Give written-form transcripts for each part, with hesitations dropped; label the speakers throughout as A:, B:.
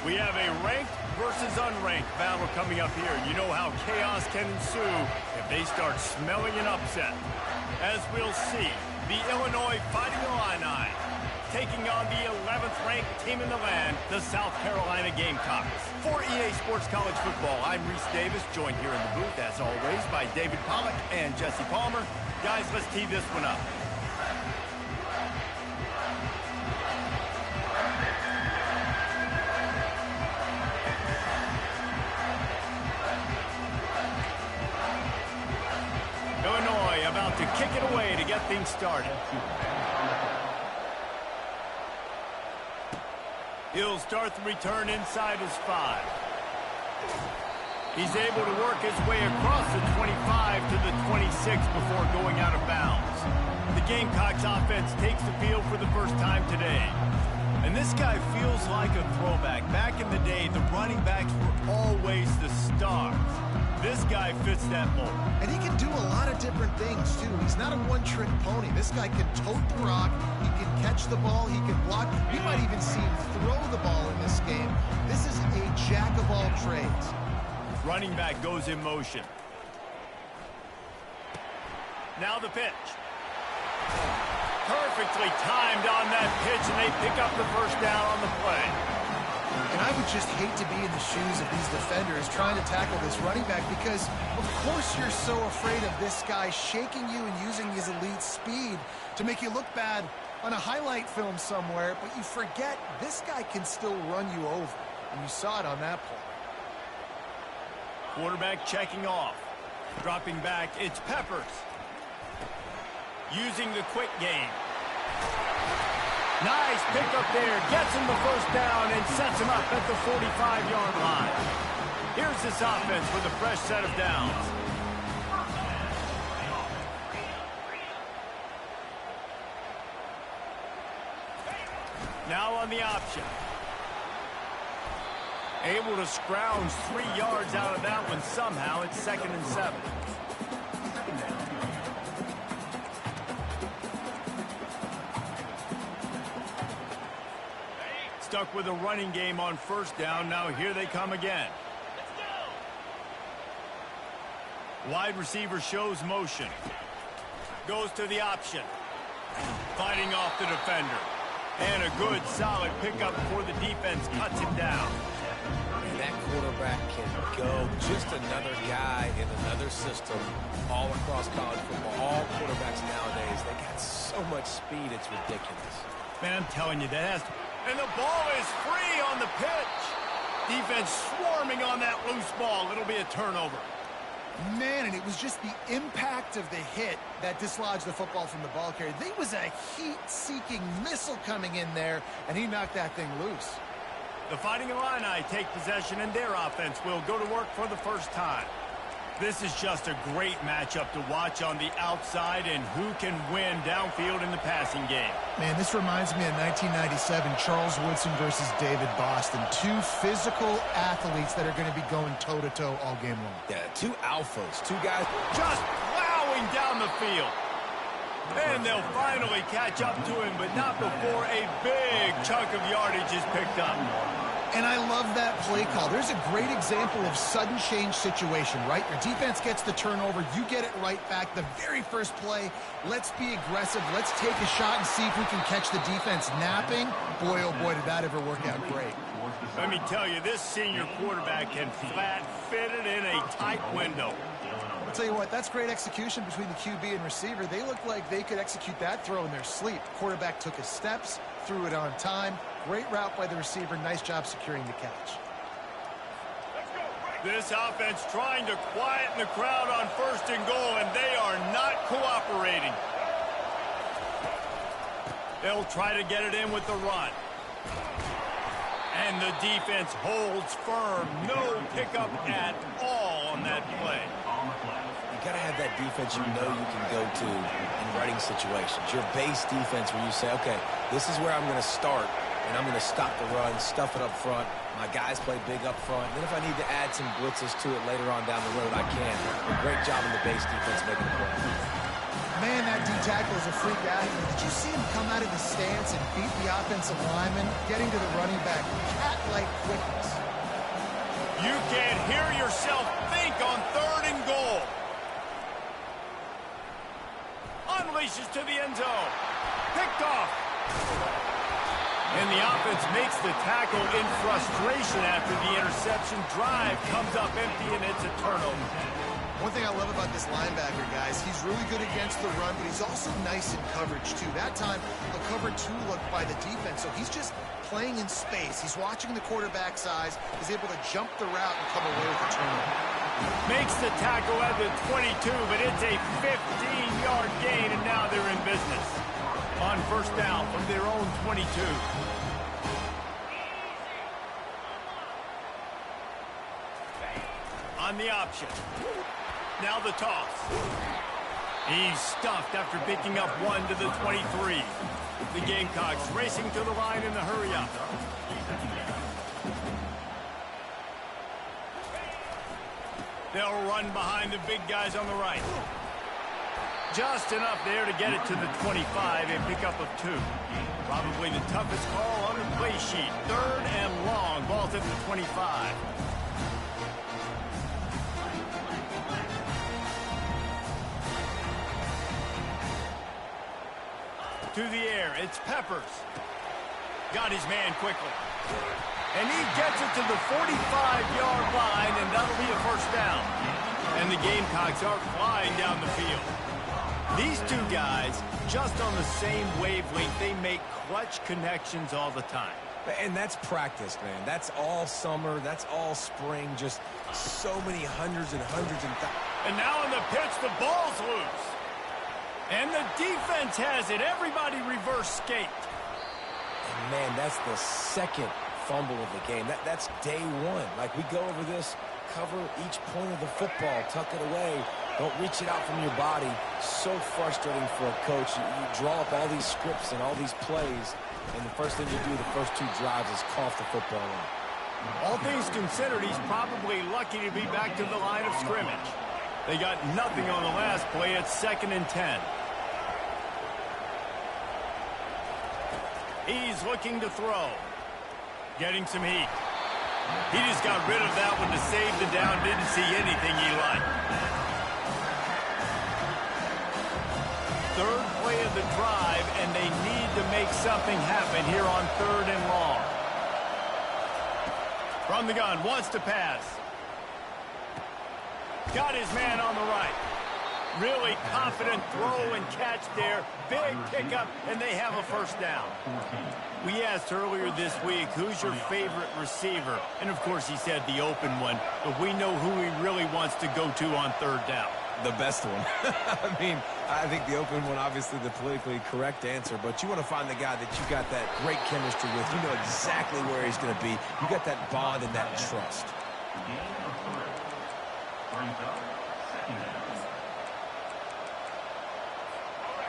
A: We have a ranked versus unranked battle coming up here. You know how chaos can ensue if they start smelling an upset. As we'll see, the Illinois Fighting Illini taking on the 11th ranked team in the land, the South Carolina Gamecocks. For EA Sports College Football, I'm Reese Davis, joined here in the booth, as always, by David Pollack and Jesse Palmer. Guys, let's tee this one up. Illinois about to kick it away to get things started. He'll start the return inside his 5. He's able to work his way across the 25 to the 26 before going out of bounds. The Gamecocks offense takes the field for the first time today. And this guy feels like a throwback. Back in the day, the running backs were always the stars. This guy fits that mold.
B: And he can do a lot of different things, too. He's not a one-trick pony. This guy can tote the rock. He can catch the ball. He can block. We might even see him throw the ball in this game. This is a jack of all trades.
A: Running back goes in motion. Now the pitch. Perfectly timed on that pitch, and they pick up the first down on the play.
B: And I would just hate to be in the shoes of these defenders trying to tackle this running back because, of course, you're so afraid of this guy shaking you and using his elite speed to make you look bad on a highlight film somewhere, but you forget this guy can still run you over, and you saw it on that play.
A: Quarterback checking off. Dropping back, it's Peppers. Using the quick game. Nice pickup there. Gets him the first down and sets him up at the 45-yard line. Here's this offense with a fresh set of downs. Now on the option. Able to scrounge 3 yards out of that one somehow. It's 2nd and 7. Stuck with a running game on first down. Now here they come again. Wide receiver shows motion. Goes to the option. Fighting off the defender. And a good, solid pickup before the defense cuts him down.
C: And that quarterback can go. Just another guy in another system all across college football. All quarterbacks nowadays, they got so much speed, it's ridiculous.
A: Man, I'm telling you, that has to... And the ball is free on the pitch. Defense swarming on that loose ball. It'll be a turnover.
B: Man, and it was just the impact of the hit that dislodged the football from the ball carrier. There was a heat-seeking missile coming in there, and he knocked that thing loose.
A: The Fighting Illini take possession, and their offense will go to work for the first time. This is just a great matchup to watch on the outside, and who can win downfield in the passing game.
B: Man, this reminds me of 1997, Charles Woodson versus David Boston. 2 physical athletes that are going to be going toe-to-toe all game long.
C: Yeah, 2 alphas, 2 guys
A: just plowing down the field. And they'll finally catch up to him, but not before a big chunk of yardage is picked up.
B: And I love that play call. There's a great example of sudden change situation, right? Your defense gets the turnover. You get it right back. The very first play, let's be aggressive. Let's take a shot and see if we can catch the defense napping. Boy, oh boy, did that ever work out great.
A: Let me tell you, this senior quarterback can flat fit it in a tight window.
B: I'll tell you what, that's great execution between the QB and receiver. They look like they could execute that throw in their sleep. Quarterback took his steps, threw it on time. Great route by the receiver. Nice job securing the catch.
A: This offense trying to quieten the crowd on 1st and goal, and they are not cooperating. They'll try to get it in with the run. And the defense holds firm. No pickup at all on that play.
C: You got to have that defense you know you can go to in running situations. Your base defense where you say, okay, this is where I'm going to start, and I'm going to stop the run, stuff it up front. My guys play big up front. Then if I need to add some blitzes to it later on down the road, I can. A great job in the base defense making the play.
B: Man, that D-tackle is a freak athlete. Did you see him come out of the stance and beat the offensive lineman, getting to the running back? Cat-like quickness.
A: You can hear yourself think on 3rd and goal. Unleashes to the end zone. Picked off. And the offense makes the tackle in frustration after the interception. Drive comes up empty, and it's a turnover.
B: One thing I love about this linebacker, guys, he's really good against the run, but he's also nice in coverage, too. That time, a cover 2 look by the defense, so he's just playing in space. He's watching the quarterback's eyes. He's able to jump the route and come away with a turnover.
A: Makes the tackle at the 22, but it's a 15-yard gain, and now they're in business. On 1st down from their own 22. On the option. Now the toss. He's stuffed after picking up 1 to the 23. The Gamecocks racing to the line in the hurry-up. They'll run behind the big guys on the right. Just enough there to get it to the 25 and pick up of 2. Probably the toughest call on the play sheet. 3rd and long. Ball's at the 25. To the air, it's Peppers. Got his man quickly. And he gets it to the 45-yard line, and that'll be a 1st down. And the Gamecocks are flying down the field. These two guys, just on the same wavelength, they make clutch connections all the time.
C: And that's practice, man. That's all summer. That's all spring. Just so many hundreds and hundreds and thousands.
A: And now on the pitch, the ball's loose. And the defense has it. Everybody reverse skate.
C: And, man, that's the 2nd fumble of the game. That's day 1. Like, we go over this, cover each point of the football, tuck it away. Don't reach it out from your body. So frustrating for a coach. You draw up all these scripts and all these plays, and the first thing you do the first 2 drives is cough the football out.
A: All things considered, he's probably lucky to be back to the line of scrimmage. They got nothing on the last play. It's 2nd and 10. He's looking to throw. Getting some heat. He just got rid of that one to save the down. Didn't see anything he liked. 3rd play of the drive, and they need to make something happen here on 3rd and long. From the gun, wants to pass. Got his man on the right. Really confident throw and catch there. Big pickup, and they have a 1st down. We asked earlier this week, who's your favorite receiver? And, of course, he said the open one. But we know who he really wants to go to on 3rd down.
C: The best one. I mean, I think the open one, obviously the politically correct answer, but you want to find the guy that you got that great chemistry with. You know exactly where he's going to be. You got that bond and that trust.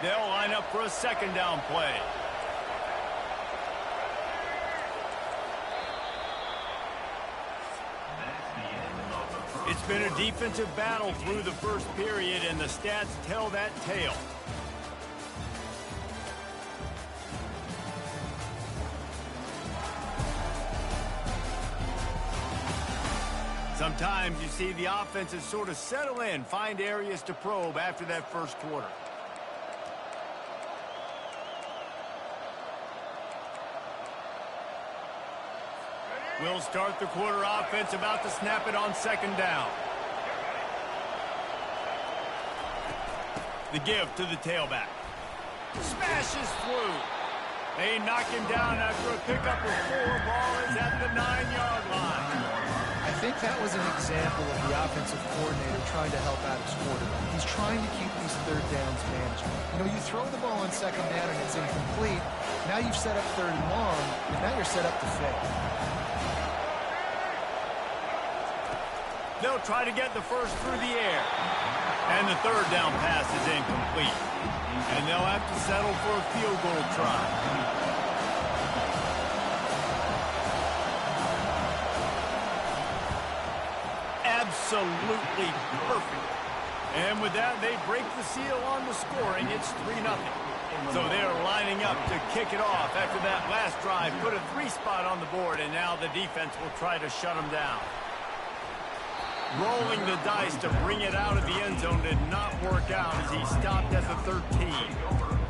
A: They'll line up for a 2nd down play. It's been a defensive battle through the 1st period, and the stats tell that tale. Sometimes you see the offenses sort of settle in, find areas to probe after that 1st quarter. We'll start the quarter offense, about to snap it on 2nd down. The give to the tailback. Smashes through. They knock him down after a pickup of 4. Ball is at the 9-yard line.
B: I think that was an example of the offensive coordinator trying to help out his quarterback. He's trying to keep these 3rd downs manageable. You know, you throw the ball on 2nd down and it's incomplete. Now you've set up 3rd and long, and now you're set up to fail.
A: They'll try to get the 1st through the air. And the 3rd down pass is incomplete. And they'll have to settle for a field goal try. Absolutely perfect. And with that, they break the seal on the scoring. It's 3-0. So they're lining up to kick it off after that last drive. Put a 3 spot on the board, and now the defense will try to shut them down. Rolling the dice to bring it out of the end zone did not work out as he stopped at the 13.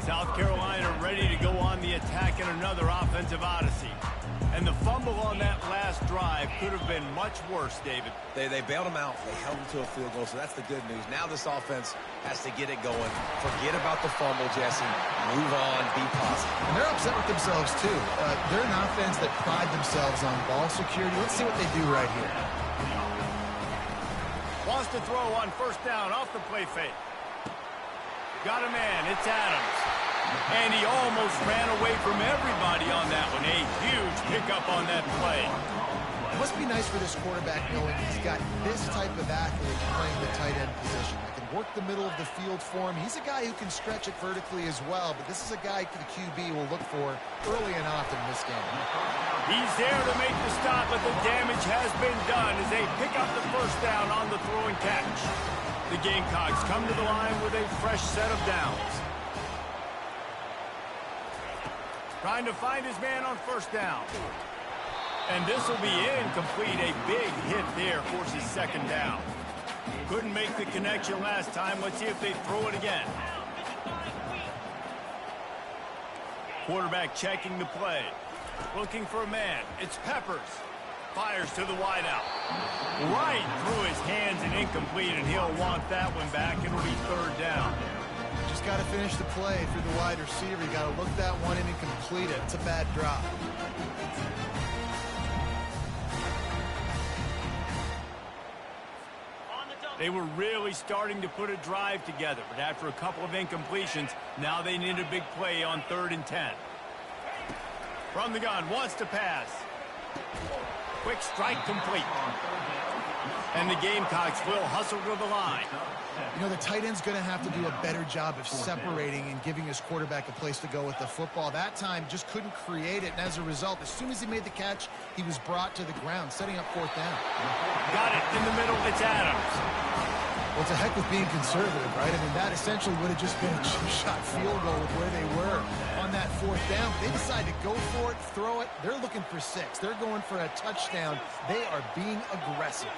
A: South Carolina ready to go on the attack in another offensive odyssey. And the fumble on that last drive could have been much worse, David.
C: They bailed him out. They held him to a field goal, so that's the good news. Now this offense has to get it going. Forget about the fumble, Jesse. Move on. Be positive.
B: And they're upset with themselves, too. They're an offense that pride themselves on ball security. Let's see what they do right here.
A: Wants to throw on first down off the play fake. Got a man. It's Adams. And he almost ran away from everybody on that one. A huge pickup on that play.
B: It must be nice for this quarterback knowing he's got this type of athlete playing the tight end position. That can work the middle of the field for him. He's a guy who can stretch it vertically as well, but this is a guy the QB will look for early and often in this game.
A: He's there to make the stop, but the damage has been done as they pick up the first down on the throw and catch. The Gamecocks come to the line with a fresh set of downs. Trying to find his man on first down. And this will be incomplete. A big hit there forces second down. Couldn't make the connection last time. Let's see if they throw it again. Quarterback checking the play. Looking for a man. It's Peppers. Fires to the wideout. Right through his hands and incomplete, and he'll want that one back. It'll be third down.
B: Just got to finish the play through the wide receiver. You got to look that one in and complete it. It's a bad drop.
A: They were really starting to put a drive together, but after a couple of incompletions, now they need a big play on 3rd and 10. From the gun, wants to pass. Quick strike complete. And the Gamecocks will hustle to the line.
B: You know, the tight end's going to have to do a better job of separating and giving his quarterback a place to go with the football. That time just couldn't create it, and as a result, as soon as he made the catch, he was brought to the ground, setting up 4th down.
A: Got it in the middle. It's Adams.
B: Well, it's a heck with being conservative, right? I mean, that essentially would have just been a two-shot field goal with where they were on that 4th down. They decide to go for it, throw it. They're looking for 6. They're going for a touchdown. They are being aggressive.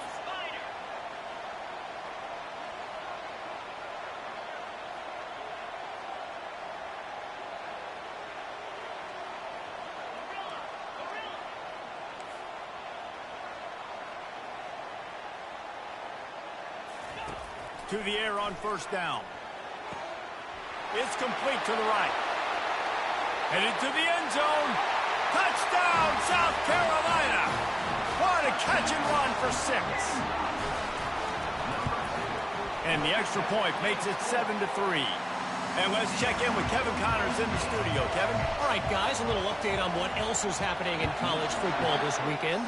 A: To the air on first down. It's complete to the right. Headed to the end zone. Touchdown, South Carolina. What a catch and run for 6. And the extra point makes it 7-3. And let's check in with Kevin Connors in the studio. Kevin?
D: All right, guys, a little update on what else is happening in college football this weekend.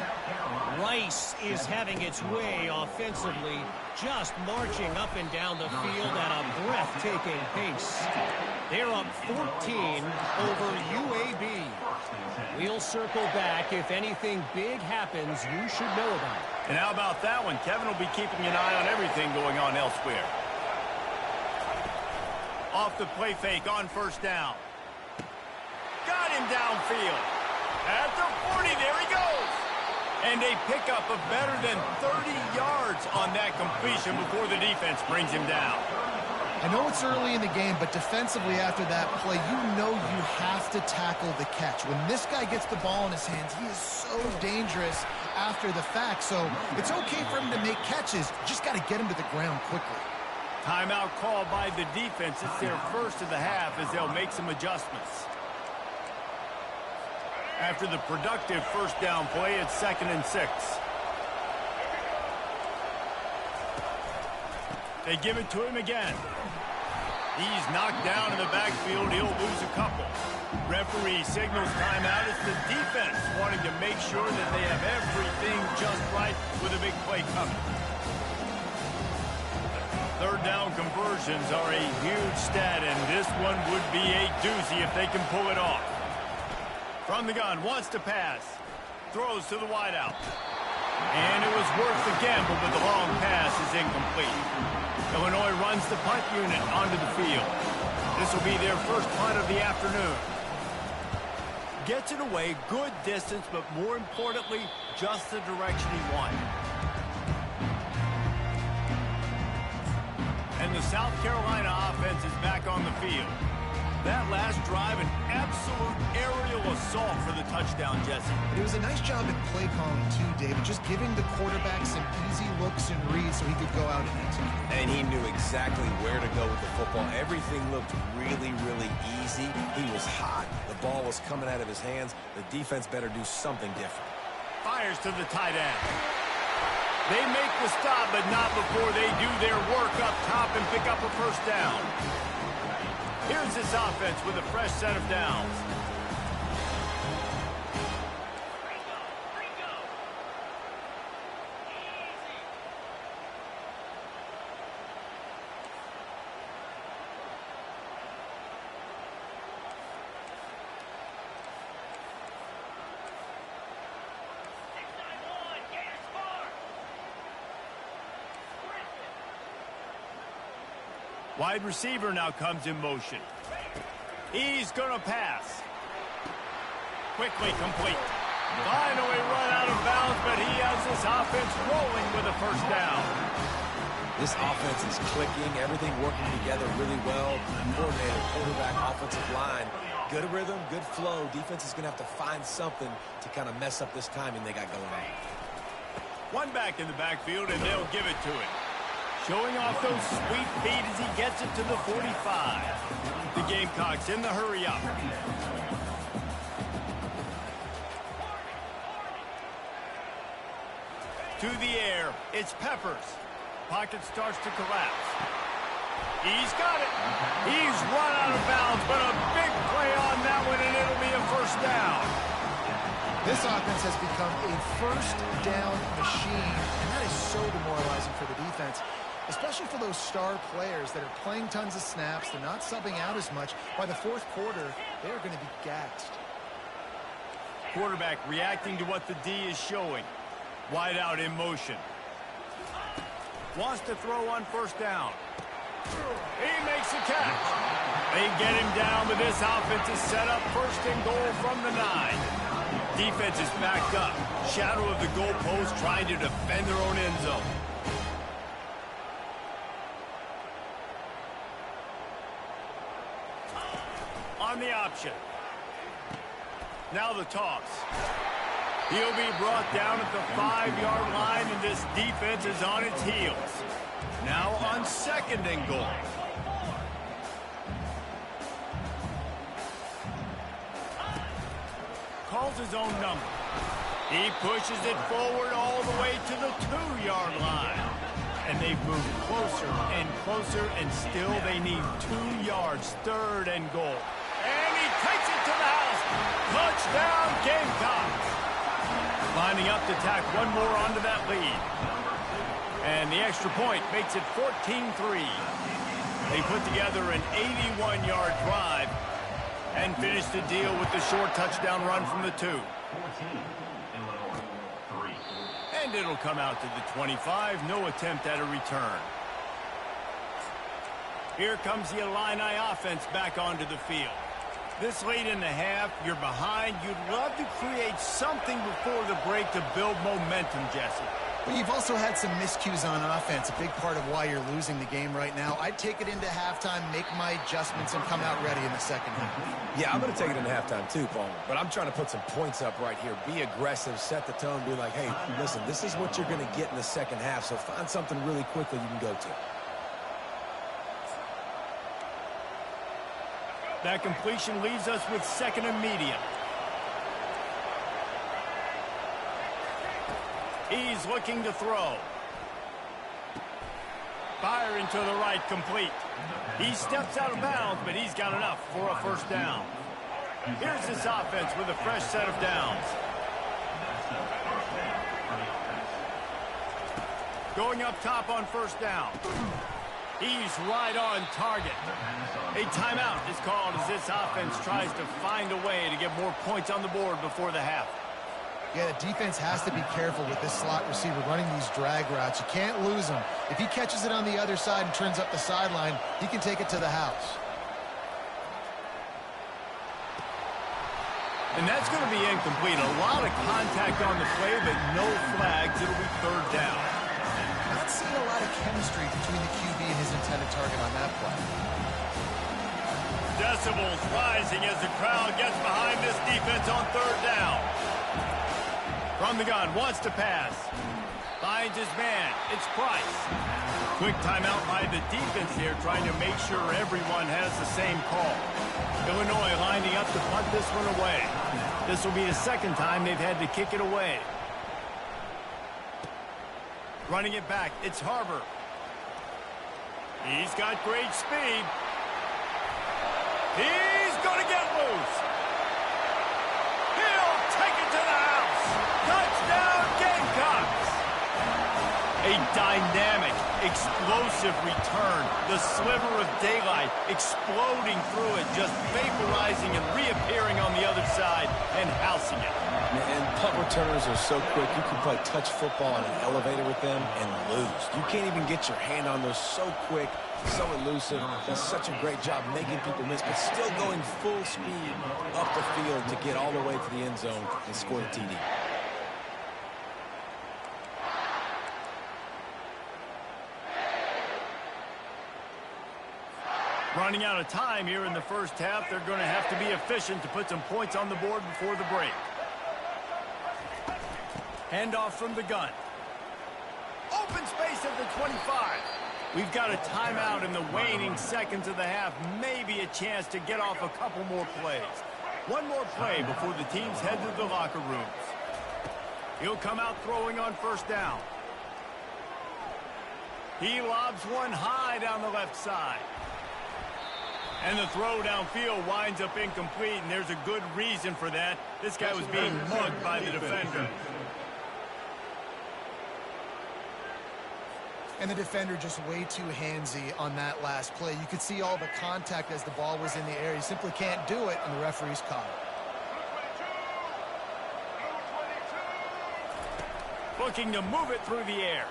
D: Rice is having its way offensively, just marching up and down the field at a breathtaking pace. They're up 14 over UAB. We'll circle back. If anything big happens, you should know about it.
A: And how about that one? Kevin will be keeping an eye on everything going on elsewhere. Off the play fake on first down. Got him downfield. At the 40, there he goes. And a pickup of better than 30 yards on that completion before the defense brings him down.
B: I know it's early in the game, but defensively after that play, you know you have to tackle the catch. When this guy gets the ball in his hands, he is so dangerous after the fact. So it's okay for him to make catches. Just got to get him to the ground quickly.
A: Timeout called by the defense. It's their first of the half as they'll make some adjustments. After the productive first down play, it's 2nd and 6. They give it to him again. He's knocked down in the backfield. He'll lose a couple. Referee signals timeout. It's the defense wanting to make sure that they have everything just right with a big play coming. 3rd down conversions are a huge stat, and this one would be a doozy if they can pull it off. From the gun, wants to pass. Throws to the wideout. And it was worth the gamble, but the long pass is incomplete. Illinois runs the punt unit onto the field. This will be their first punt of the afternoon. Gets it away, good distance, but more importantly, just the direction he wanted. And the South Carolina offense is back on the field. That last drive, an absolute aerial assault for the touchdown, Jesse.
B: It was a nice job in play calling too, David, just giving the quarterback some easy looks and reads so he could go out and execute.
C: And he knew exactly where to go with the football. Everything looked really, really easy. He was hot. The ball was coming out of his hands. The defense better do something different.
A: Fires to the tight end. They make the stop, but not before they do their work up top and pick up a first down. Here's this offense with a fresh set of downs. Wide receiver now comes in motion. He's going to pass. Quickly complete. Finally run out of bounds, but he has this offense rolling with a first down.
C: This offense is clicking, everything working together really well. Coordinator, quarterback, offensive line. Good rhythm, good flow. Defense is going to have to find something to kind of mess up this timing they got going on.
A: One back in the backfield, and they'll give it to him. Showing off those sweet feet as he gets it to the 45. The Gamecocks in the hurry up. To the air, it's Peppers. Pocket starts to collapse. He's got it. He's run out of bounds, but a big play on that one, and it'll be a first down.
B: This offense has become a first down machine, and that is so demoralizing for the defense, especially for those star players that are playing tons of snaps. They're not subbing out as much. By the fourth quarter, they're going to be gassed.
A: Quarterback reacting to what the D is showing. Wide out in motion. Wants to throw on first down. He makes a catch. They get him down, but this offense is set up first and goal from the 9. Defense is backed up. Shadow of the goalpost trying to defend their own end zone. On the option. Now the toss. He'll be brought down at the 5-yard line, and this defense is on its heels. Now on second and goal. Calls his own number. He pushes it forward all the way to the 2-yard line. And they've moved closer and closer, and still they need 2 yards, third and goal. And he takes it to the house. Touchdown, Gamecocks. Lining up to tack one more onto that lead. And the extra point makes it 14-3. They put together an 81-yard drive and finish the deal with the short touchdown run from the 2. And it'll come out to the 25. No attempt at a return. Here comes the Illini offense back onto the field. This late in the half, you're behind. You'd love to create something before the break to build momentum, Jesse.
B: But you've also had some miscues on offense, a big part of why you're losing the game right now. I'd take it into halftime, make my adjustments, and come out ready in the second half.
C: Yeah, I'm going to take it into halftime too, Paul. But I'm trying to put some points up right here. Be aggressive, set the tone, be like, hey, listen, this is what you're going to get in the second half, so find something really quickly you can go to.
A: That completion leaves us with second and medium. He's looking to throw. Firing to the right, complete. He steps out of bounds, but he's got enough for a first down. Here's this offense with a fresh set of downs. Going up top on first down. He's right on target. A timeout is called as this offense tries to find a way to get more points on the board before the half.
B: Yeah, the defense has to be careful with this slot receiver running these drag routes. You can't lose him. If he catches it on the other side and turns up the sideline, he can take it to the house.
A: And that's going to be incomplete. A lot of contact on the play, but no flags. It'll be third down.
B: Not seeing a lot of chemistry between the QB and his intended target on that play.
A: Decibels rising as the crowd gets behind this defense on third down. From the gun, wants to pass. Finds his man. It's Price. Quick timeout by the defense here, trying to make sure everyone has the same call. Illinois lining up to punt this one away. This will be the second time they've had to kick it away. Running it back, it's Harbor. He's got great speed. He's going to get loose. He'll take it to the house. Touchdown, Gamecocks. A dynamic, explosive return. The sliver of daylight exploding through it, just vaporizing and reappearing on the other side and housing it.
C: And punt returners are so quick. You can play touch football on an elevator with them and lose. You can't even get your hand on those. So quick, so elusive. Does such a great job making people miss, but still going full speed up the field to get all the way to the end zone and score the TD.
A: Running out of time here in the first half. They're going to have to be efficient to put some points on the board before the break. Handoff from the gun. Open space at the 25. We've got a timeout in the waning seconds of the half. Maybe a chance to get off a couple more plays. One more play before the teams head to the locker rooms. He'll come out throwing on first down. He lobs one high down the left side. And the throw downfield winds up incomplete, and there's a good reason for that. This guy was being mugged by the defender.
B: And the defender just way too handsy on that last play. You could see all the contact as the ball was in the air. You simply can't do it, and the referee's caught it.
A: Looking to move it through the air.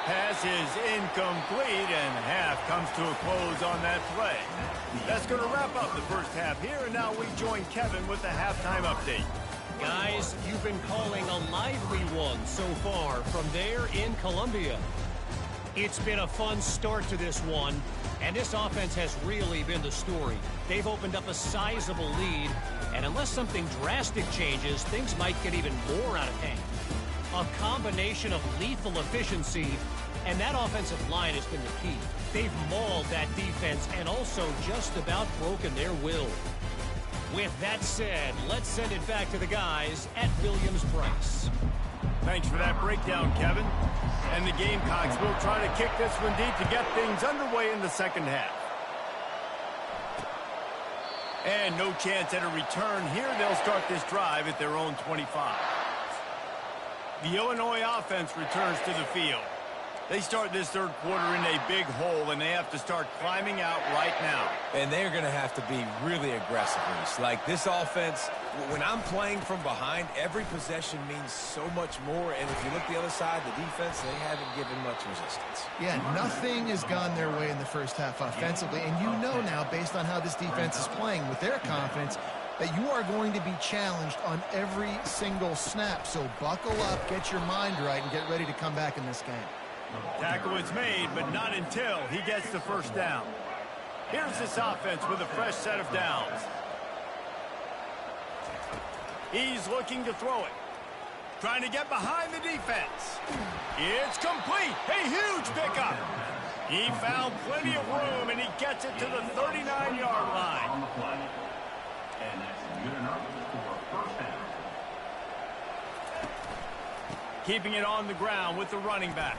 A: Pass is incomplete, and half comes to a close on that play. That's going to wrap up the first half here, and now we join Kevin with the halftime update.
D: Guys, you've been calling a lively one so far from there in Columbia. It's been a fun start to this one, and this offense has really been the story. They've opened up a sizable lead, and unless something drastic changes, things might get even more out of hand. A combination of lethal efficiency, and that offensive line has been the key. They've mauled that defense and also just about broken their will. With that said, let's send it back to the guys at Williams-Brice.
A: Thanks for that breakdown, Kevin. And the Gamecocks will try to kick this one deep to get things underway in the second half. And no chance at a return here. They'll start this drive at their own 25. The Illinois offense returns to the field. They start this third quarter in a big hole, and they have to start climbing out right now.
C: And they're going to have to be really aggressive, Reese. Like, this offense, when I'm playing from behind, every possession means so much more. And if you look the other side, the defense, they haven't given much resistance.
B: Yeah, nothing has gone their way in the first half offensively. And you know now, based on how this defense is playing with their confidence, that you are going to be challenged on every single snap. So buckle up, get your mind right, and get ready to come back in this game.
A: Tackle is made, but not until he gets the first down. Here's this offense with a fresh set of downs. He's looking to throw it. Trying to get behind the defense. It's complete. A huge pickup. He found plenty of room, and he gets it to the 39-yard line.
E: And that's good enough for first down.
A: Keeping it on the ground with the running back.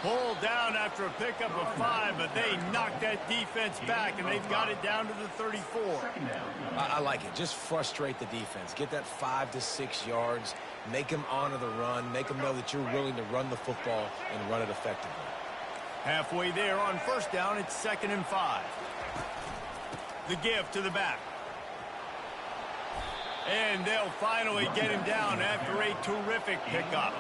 A: Pulled down after a pickup of 5, but they knocked that defense back, and they've got it down to the 34.
C: I like it. Just frustrate the defense. Get that 5 to 6 yards. Make them honor the run. Make them know that you're willing to run the football and run it effectively.
A: Halfway there on first down, it's 2nd and 5. The give to the back. And they'll finally get him down after a terrific pickup.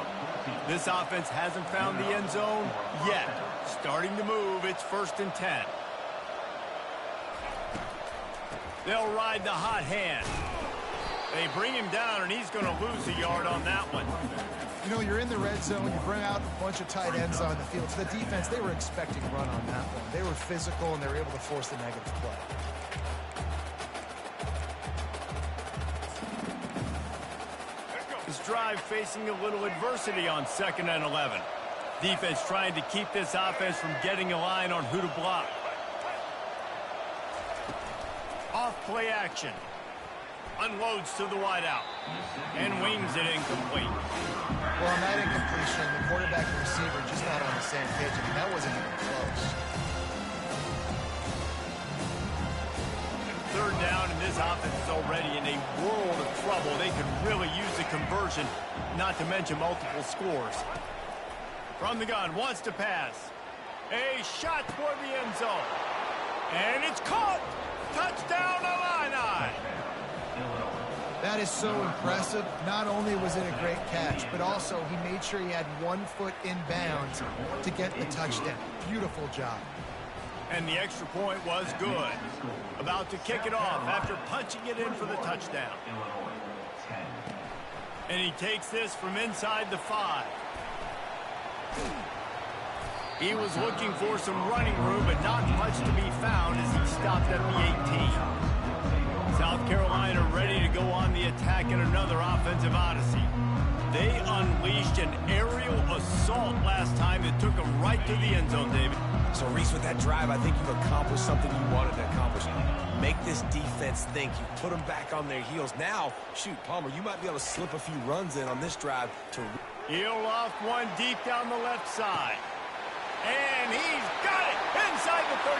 A: This offense hasn't found the end zone yet. Starting to move, it's 1st and 10. They'll ride the hot hand. They bring him down, and he's going to lose a yard on that one.
B: You know, you're in the red zone, you bring out a bunch of tight ends on the field. So the defense, they were expecting run on that one. They were physical, and they were able to force the negative play.
A: This drive facing a little adversity on 2nd and 11. Defense trying to keep this offense from getting a line on who to block. Off play action. Unloads to the wideout. And wings it incomplete.
B: Well, on that incompletion, the quarterback and receiver just not on the same page. I mean, that wasn't even close.
A: 3rd down, and this offense is already in a world of trouble. They could really use a conversion, not to mention multiple scores. From the gun, wants to pass. A shot toward the end zone. And it's caught! Touchdown, Illini!
B: That is so impressive. Not only was it a great catch, but also he made sure he had 1 foot in bounds to get the touchdown. Beautiful job.
A: And the extra point was good. About to kick it off after punching it in for the touchdown. And he takes this from inside the 5. He was looking for some running room, but not much to be found as he stopped at the 18. South Carolina ready to go on the attack in another offensive odyssey. They unleashed an aerial assault last time that took them right to the end zone, David.
C: So, Reese, with that drive, I think you've accomplished something you wanted to accomplish. Make this defense think. You put them back on their heels. Now, shoot, Palmer, you might be able to slip a few runs in on this drive to...
A: He'll loft one deep down the left side. And he's got it inside the 35.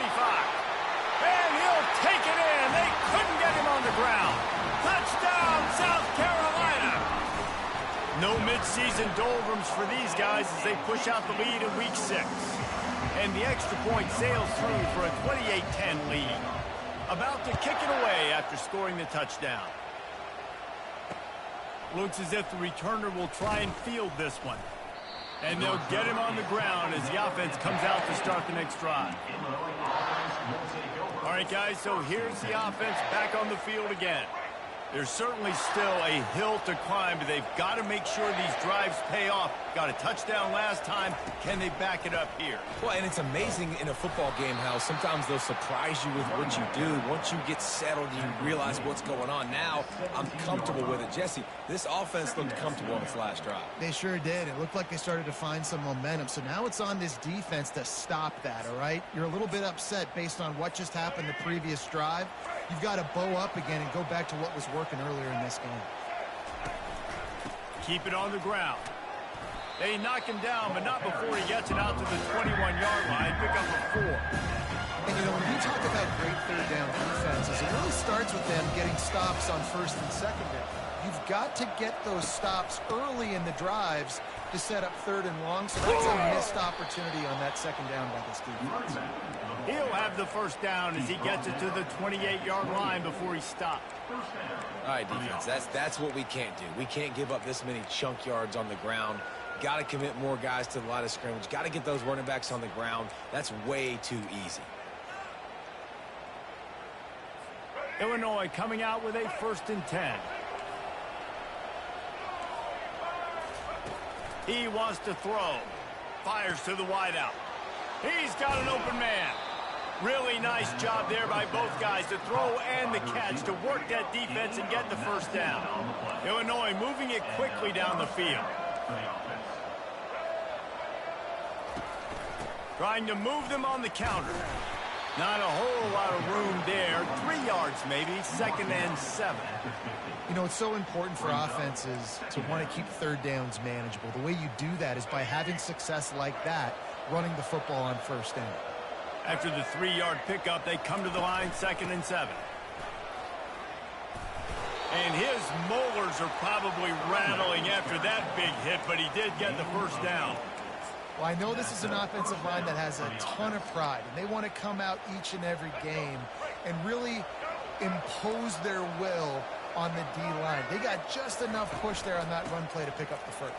A: And he'll take it in. They couldn't get him on the ground. Touchdown, South Carolina. No midseason doldrums for these guys as they push out the lead in week 6. And the extra point sails through for a 28-10 lead. About to kick it away after scoring the touchdown. Looks as if the returner will try and field this one. And they'll get him on the ground as the offense comes out to start the next drive. All right, guys, so here's the offense back on the field again. There's certainly still a hill to climb, but they've got to make sure these drives pay off. Got a touchdown last time. Can they back it up here?
C: Well, and it's amazing in a football game how sometimes they'll surprise you with what you do. Once you get settled, you realize what's going on. Now, I'm comfortable with it. Jesse, this offense looked comfortable on its last drive.
B: They sure did. It looked like they started to find some momentum. So now it's on this defense to stop that, all right? You're a little bit upset based on what just happened the previous drive. You've got to bow up again and go back to what was working earlier in this game.
A: Keep it on the ground. They knock him down, but not before he gets it out to the 21-yard line. Pick up a 4.
B: And, you know, when we talk about great third down defenses, it really starts with them getting stops on 1st and 2nd down. You've got to get those stops early in the drives to set up 3rd and long. So that's a missed opportunity on that 2nd down by this defense.
A: He'll have the 1st down as he gets it to the 28-yard line before he stopped.
C: All right, defense, that's what we can't do. We can't give up this many chunk yards on the ground. Got to commit more guys to the line of scrimmage. Got to get those running backs on the ground. That's way too easy.
A: Illinois coming out with a 1st and 10. He wants to throw. Fires to the wideout. He's got an open man. Really nice job there by both guys to throw and the catch to work that defense and get the 1st down. Illinois moving it quickly down the field. Trying to move them on the counter. Not a whole lot of room there. 3 yards maybe, 2nd and 7.
B: You know, it's so important for offenses to want to keep 3rd downs manageable. The way you do that is by having success like that, running the football on 1st down.
A: After the 3-yard pickup, they come to the line, 2nd and 7. And his molars are probably rattling after that big hit, but he did get the 1st down.
B: Well, I know this is an offensive line that has a ton of pride, and they want to come out each and every game and really impose their will on the D-line. They got just enough push there on that run play to pick up the first.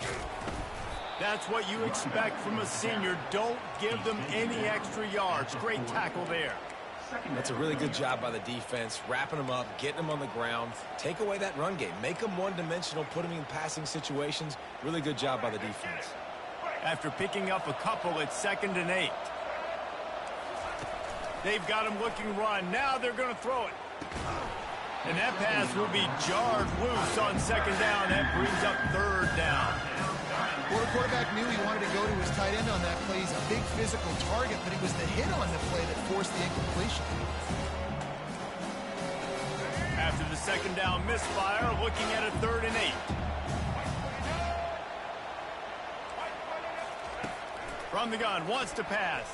A: That's what you expect from a senior. Don't give them any extra yards. Great tackle there.
C: That's a really good job by the defense, wrapping them up, getting them on the ground. Take away that run game. Make them one-dimensional, put them in passing situations. Really good job by the defense.
A: After picking up a couple, it's 2nd and 8. They've got him looking run. Now they're going to throw it. And that pass will be jarred loose on 2nd down. That brings up 3rd down.
B: Well, the quarterback knew he wanted to go to his tight end on that play. He's a big physical target, but it was the hit on the play that forced the incompletion.
A: After the 2nd down misfire, looking at a 3rd and 8. From the gun, wants to pass.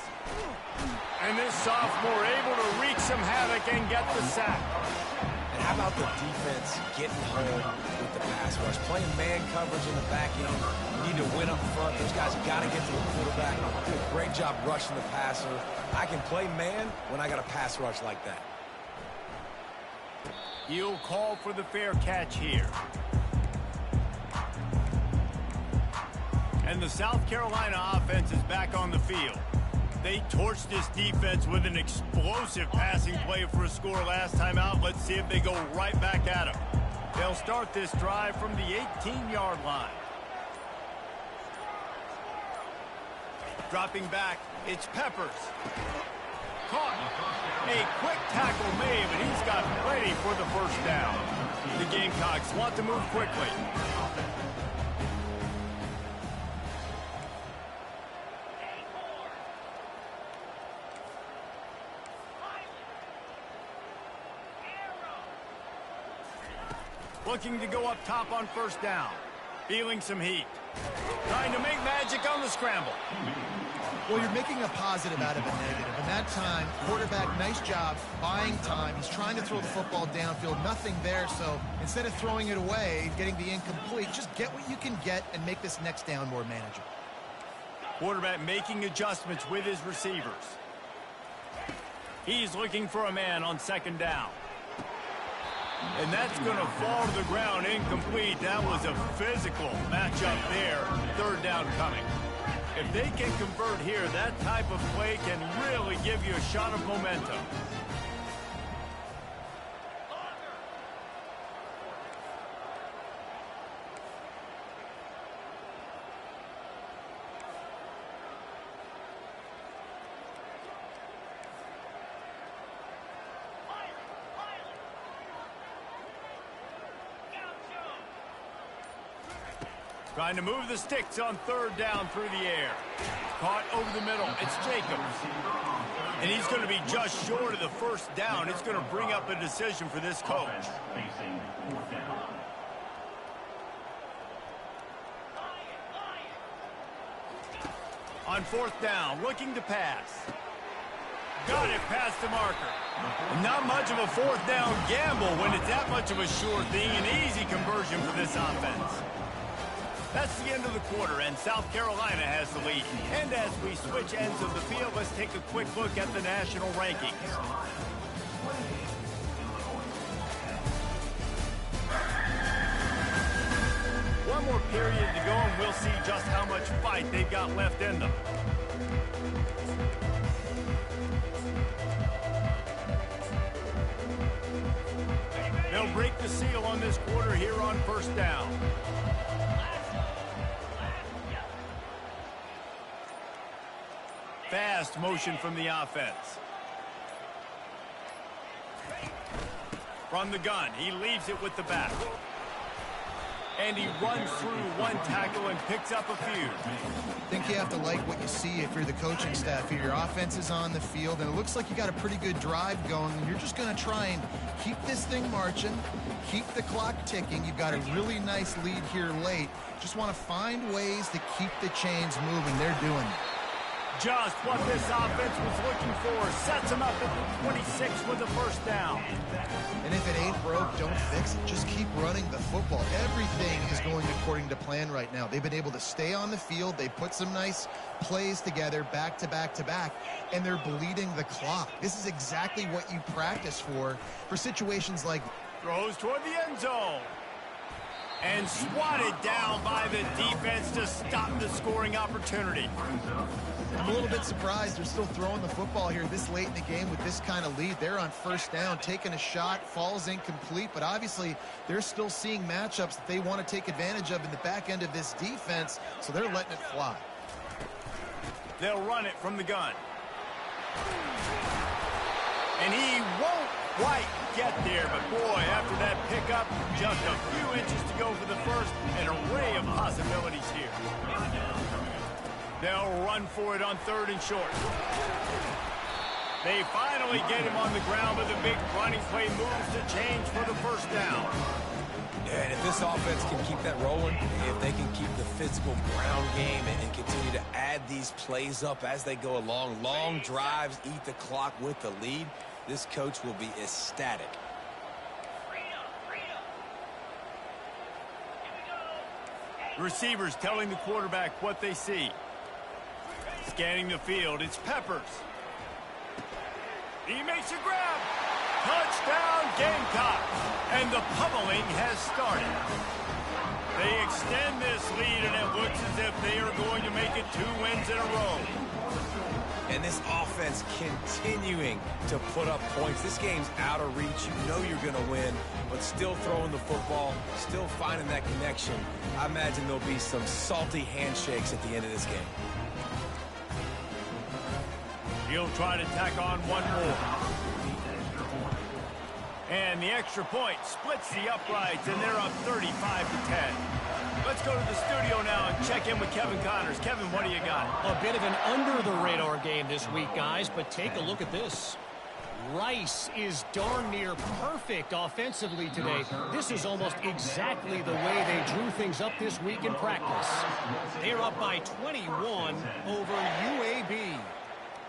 A: And this sophomore able to wreak some havoc and get the sack.
C: And how about the defense getting home with the pass rush? Playing man coverage in the back end. You need to win up front. Those guys got to get to the quarterback. Do a great job rushing the passer. I can play man when I got a pass rush like that.
A: He'll call for the fair catch here. And the South Carolina offense is back on the field. They torched this defense with an explosive passing play for a score last time out. Let's see if they go right back at him. They'll start this drive from the 18-yard line. Dropping back, it's Peppers. Caught. A quick tackle made, but he's got plenty for the 1st down. The Gamecocks want to move quickly. Looking to go up top on 1st down. Feeling some heat. Trying to make magic on the scramble.
B: Well, you're making a positive out of a negative. And that time, quarterback, nice job buying time. He's trying to throw the football downfield. Nothing there, so instead of throwing it away, getting the incomplete, just get what you can get and make this next down more manageable.
A: Quarterback making adjustments with his receivers. He's looking for a man on 2nd down. And that's going to fall to the ground incomplete. That was a physical matchup there. 3rd down coming. If they can convert here, that type of play can really give you a shot of momentum. Trying to move the sticks on 3rd down through the air. Caught over the middle. It's Jacobs. And he's going to be just short of the 1st down. It's going to bring up a decision for this coach. On 4th down, looking to pass. Got it past the marker. Not much of a 4th down gamble when it's that much of a sure thing. An easy conversion for this offense. That's the end of the quarter, and South Carolina has the lead. And as we switch ends of the field, let's take a quick look at the national rankings. One more period to go, and we'll see just how much fight they've got left in them. They'll break the seal on this quarter here on 1st down. Fast motion from the offense. From the gun, he leaves it with the back. And he runs through one tackle and picks up a few.
B: I think you have to like what you see if you're the coaching staff here. Your offense is on the field, and it looks like you got a pretty good drive going, and you're just going to try and keep this thing marching, keep the clock ticking. You've got a really nice lead here late. Just want to find ways to keep the chains moving. They're doing it.
A: Just what this offense was looking for. Sets him up at the 26 with the 1st down.
B: And if it ain't broke, don't fix it. Just keep running the football. Everything is going according to plan right now. They've been able to stay on the field. They put some nice plays together back to back to back, and they're bleeding the clock. This is exactly what you practice for situations like
A: Throws toward the end zone. And swatted down by the defense to stop the scoring opportunity.
B: I'm a little bit surprised they're still throwing the football here this late in the game with this kind of lead. They're on first down, taking a shot, falls incomplete, but obviously they're still seeing matchups that they want to take advantage of in the back end of this defense, so they're letting it fly.
A: They'll run it from the gun. And he won't quite get there, but boy, after that pickup, just a few inches to go for the first, an array of possibilities here. They'll run for it on 3rd and short. They finally get him on the ground, but the big running play moves to change for the first down.
C: Yeah, and if this offense can keep that rolling, if they can keep the physical ground game and continue to add these plays up as they go along, long drives, eat the clock with the lead, this coach will be ecstatic.
A: The receivers telling the quarterback what they see. Scanning the field, it's Peppers. He makes a grab. Touchdown, Gamecocks. And the pummeling has started. They extend this lead, and it looks as if they are going to make it 2 wins in a row.
C: And this offense continuing to put up points. This game's out of reach. You know you're going to win, but still throwing the football, still finding that connection. I imagine there'll be some salty handshakes at the end of this game.
A: He'll try to tack on one more. And the extra point splits the uprights, and they're up 35-10. Let's go to the studio now and check in with Kevin Connors. Kevin, what do you got?
D: A bit of an under-the-radar game this week, guys, but take a look at this. Rice is darn near perfect offensively today. This is almost exactly the way they drew things up this week in practice. They're up by 21 over UAB.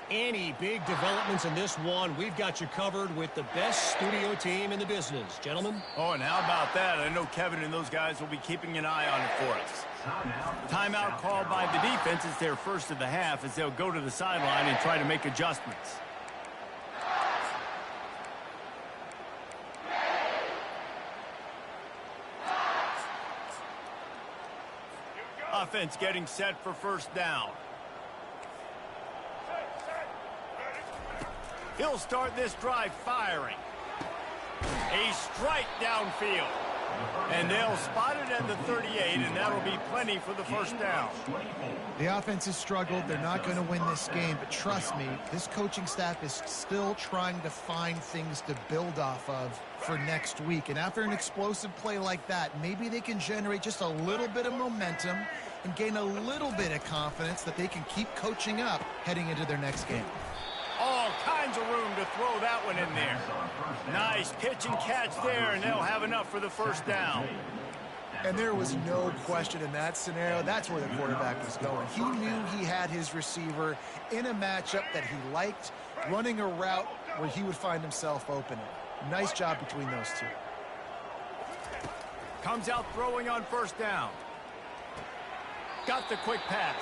D: Any big developments in this one, we've got you covered with the best studio team in the business. Gentlemen?
A: Oh, and how about that? I know Kevin and those guys will be keeping an eye on it for us. Timeout called by the defense. It's their first of the half as they'll go to the sideline and try to make adjustments. Offense getting set for first down. He'll start this drive firing. A strike downfield. And they'll spot it at the 38, and that'll be plenty for the first down.
B: The offense has struggled. They're not going to win this game, but trust me, this coaching staff is still trying to find things to build off of for next week. And after an explosive play like that, maybe they can generate just a little bit of momentum and gain a little bit of confidence that they can keep coaching up heading into their next game.
A: All kinds of room to throw that one in there. Nice pitch and catch there, and they'll have enough for the first down.
B: And there was no question in that scenario. That's where the quarterback was going. He knew he had his receiver in a matchup that he liked, running a route where he would find himself open. Nice job between those two.
A: Comes out throwing on first down. Got the quick pass.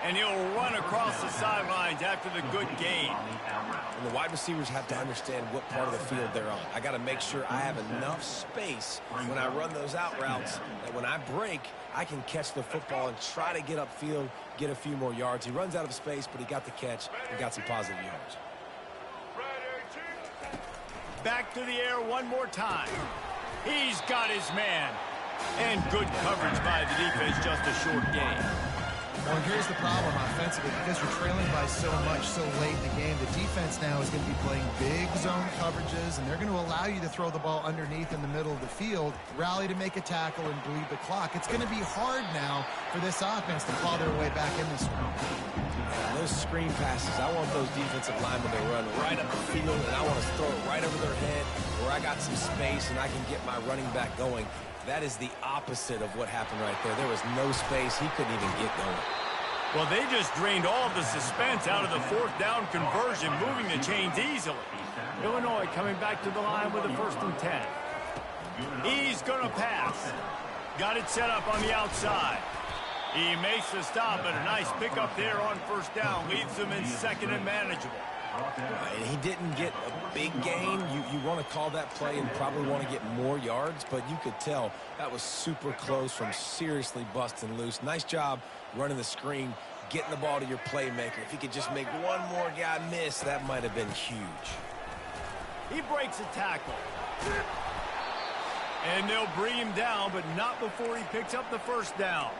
A: And he'll run across the sidelines after the good gain.
C: And the wide receivers have to understand what part of the field they're on. I got to make sure I have enough space when I run those out routes that when I break, I can catch the football and try to get upfield, get a few more yards. He runs out of space, but he got the catch and got some positive yards.
A: Back to the air one more time. He's got his man. And good coverage by the defense, just a short gain.
B: Well, here's the problem offensively. Because you're trailing by so much so late in the game, the defense now is going to be playing big zone coverages, and they're going to allow you to throw the ball underneath in the middle of the field, rally to make a tackle, and bleed the clock. It's going to be hard now for this offense to claw their way back in this one.
C: Yeah, those screen passes, I want those defensive linemen to run right up the field, and I want to throw it right over their head where I got some space and I can get my running back going. That is the opposite of what happened right there. There was no space. He couldn't even get going.
A: Well, they just drained all of the suspense out of the fourth down conversion, moving the chains easily. Illinois coming back to the line with a 1st and 10. He's going to pass. Got it set up on the outside. He makes the stop, but a nice pickup there on first down. Leaves them in second and manageable.
C: And he didn't get a big gain. You want to call that play and probably want to get more yards, but you could tell that was super close from seriously busting loose. Nice job running the screen, getting the ball to your playmaker. If he could just make one more guy miss, that might have been huge.
A: He breaks a tackle. And they'll bring him down, but not before he picks up the first down.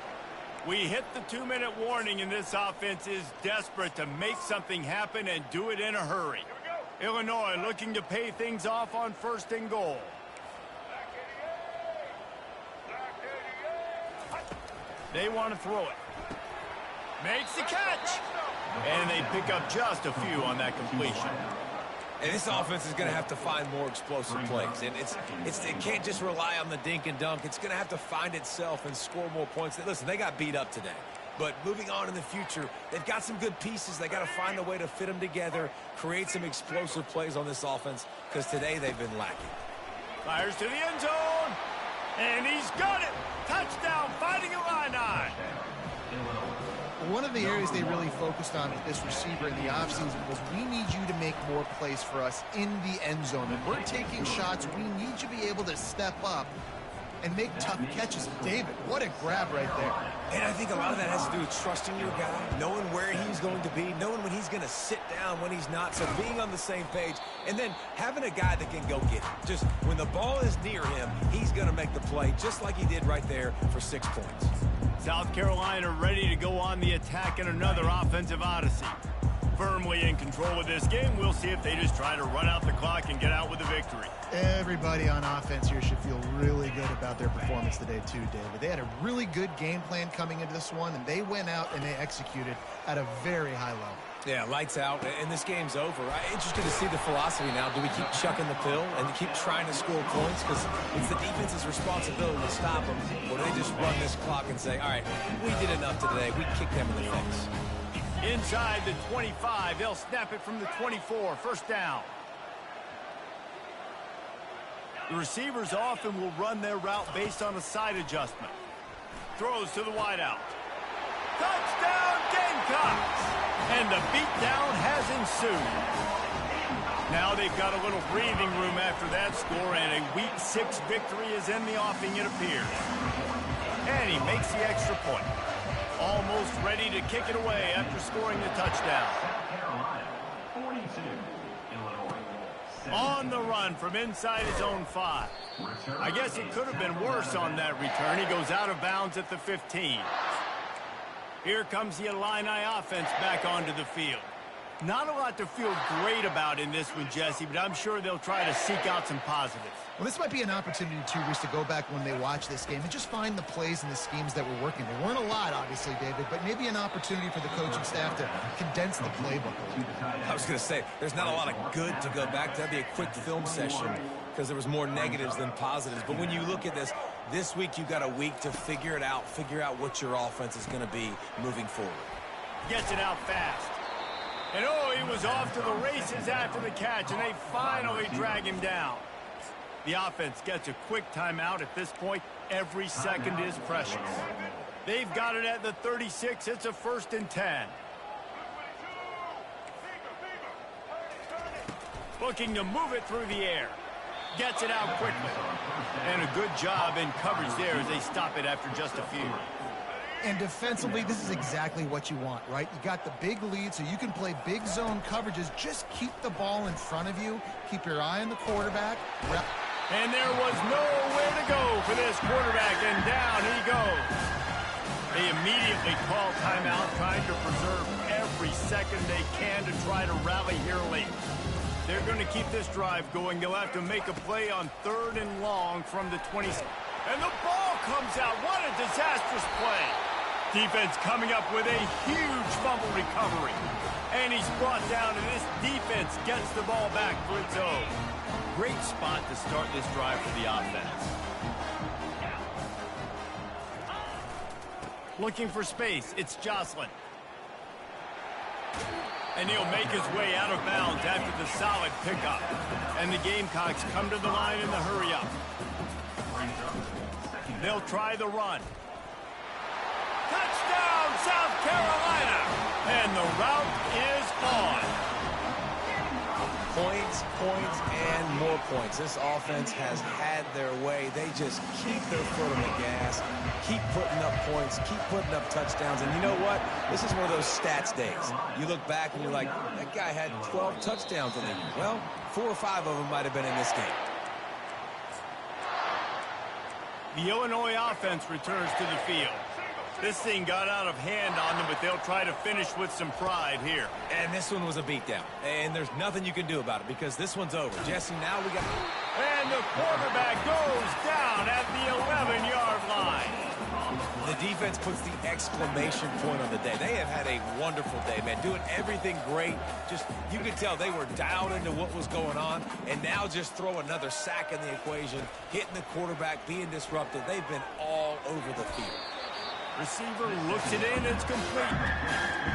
A: We hit the 2-minute warning, and this offense is desperate to make something happen and do it in a hurry. Illinois looking to pay things off on 1st and goal. They want to throw it. Makes the catch. And they pick up just a few on that completion.
C: And this offense is going to have to find more explosive plays. And it can't just rely on the dink and dunk. It's going to have to find itself and score more points. Listen, they got beat up today. But moving on in the future, they've got some good pieces. They got to find a way to fit them together, create some explosive plays on this offense, because today they've been lacking.
A: Fires to the end zone. And he's got it. Touchdown, Fighting Illini.
B: One of the areas they really focused on with this receiver in the offseason was, we need you to make more plays for us in the end zone. And we're taking shots. We need you to be able to step up and make tough catches. David, what a grab right there.
C: And I think a lot of that has to do with trusting your guy, knowing where he's going to be, knowing when he's going to sit down, when he's not. So being on the same page, and then having a guy that can go get it. Just when the ball is near him, he's going to make the play, just like he did right there for 6 points.
A: South Carolina ready to go on the attack in another offensive odyssey. Firmly in control of this game. We'll see if they just try to run out the clock and get out with a victory.
B: Everybody on offense here should feel really good about their performance today too, David. They had a really good game plan coming into this one, and they went out and they executed at a very high level.
C: Yeah, lights out, and this game's over. I'm interested to see the philosophy now. Do we keep chucking the pill and keep trying to score points? Because it's the defense's responsibility to stop them. Or do they just run this clock and say, all right, we did enough today. We kicked them in the face.
A: Inside the 25, they'll snap it from the 24. First down. The receivers often will run their route based on a side adjustment. Throws to the wideout. Touchdown, Gamecocks! And the beatdown has ensued. Now they've got a little breathing room after that score, and a Week 6 victory is in the offing, it appears. And he makes the extra point. Almost ready to kick it away after scoring the touchdown.
E: Carolina, 42. Illinois, 7.
A: On the run from inside his own 5. I guess it could have been worse on that return. He goes out of bounds at the 15. Here comes the Illini offense back onto the field. Not a lot to feel great about in this one, Jesse, but I'm sure they'll try to seek out some positives.
B: Well, this might be an opportunity, too, Reese, to go back when they watch this game and just find the plays and the schemes that were working. There weren't a lot, obviously, David, but maybe an opportunity for the coaching staff to condense the playbook.
C: I was going to say, there's not a lot of good to go back to. That'd be a quick film session because there was more negatives than positives. But when you look at this week you got a week to figure it out, figure out what your offense is going to be moving forward.
A: Gets it out fast. And oh, he was off to the races after the catch, and they finally drag him down. The offense gets a quick timeout. At this point, every second is precious. They've got it at the 36. It's a 1st and 10. Looking to move it through the air. Gets it out quickly. And a good job in coverage there as they stop it after just a few.
B: And defensively, this is exactly what you want, right? You got the big lead, so you can play big zone coverages. Just keep the ball in front of you. Keep your eye on the quarterback.
A: And there was nowhere to go for this quarterback, and down he goes. They immediately call timeout, trying to preserve every second they can to try to rally here late. They're going to keep this drive going. They'll have to make a play on 3rd and long from the 20. And the ball comes out. What a disastrous play. Defense coming up with a huge fumble recovery. And he's brought down, and this defense gets the ball back for its own. Great spot to start this drive for the offense. Looking for space. It's Jocelyn. And he'll make his way out of bounds after the solid pickup. And the Gamecocks come to the line in the hurry-up. They'll try the run. Touchdown, South Carolina! And the route is on.
C: Points, points, and more points. This offense has had their way. They just keep their foot on the gas, keep putting up points, keep putting up touchdowns. And you know what? This is one of those stats days. You look back and you're like, that guy had 12 touchdowns in the year. Well, 4 or 5 of them might have been in this game.
A: The Illinois offense returns to the field. This thing got out of hand on them, but they'll try to finish with some pride here.
C: And this one was a beatdown. And there's nothing you can do about it because this one's over. Jesse, now we got...
A: And the quarterback goes down at the 11-yard line.
C: The defense puts the exclamation point on the day. They have had a wonderful day, man. Doing everything great. Just, you could tell they were dialed into what was going on. And now just throw another sack in the equation. Hitting the quarterback, being disrupted. They've been all over the field.
A: Receiver looks it in, it's complete.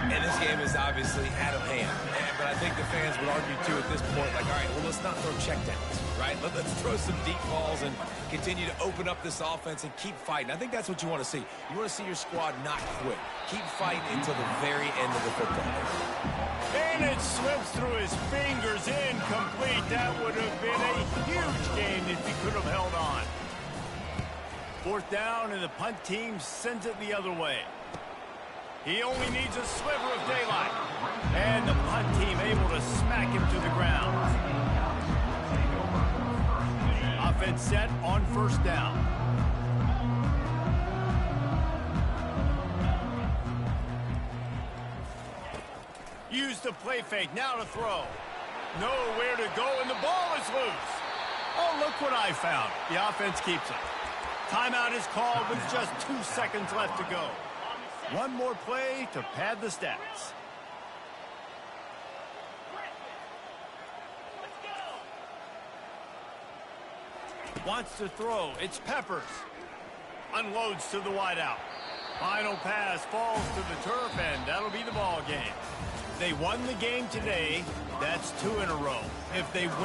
C: And this game is obviously out of hand. But I think the fans would argue, too, at this point, like, all right, well, let's not throw checkdowns, right? Let's throw some deep balls and continue to open up this offense and keep fighting. I think that's what you want to see. You want to see your squad not quit. Keep fighting until the very end of the football game.
A: And it slips through his fingers, incomplete. That would have been a huge gain if he could have held on. 4th down, and the punt team sends it the other way. He only needs a sliver of daylight. And the punt team able to smack him to the ground. Offense set on 1st down. Use the play fake, now to throw. Nowhere to go, and the ball is loose. Oh, look what I found. The offense keeps it. Timeout is called with just 2 seconds left to go. One more play to pad the stats. Wants to throw. It's Peppers. Unloads to the wideout. Final pass falls to the turf, and that'll be the ball game. They won the game today. That's 2 in a row. If they win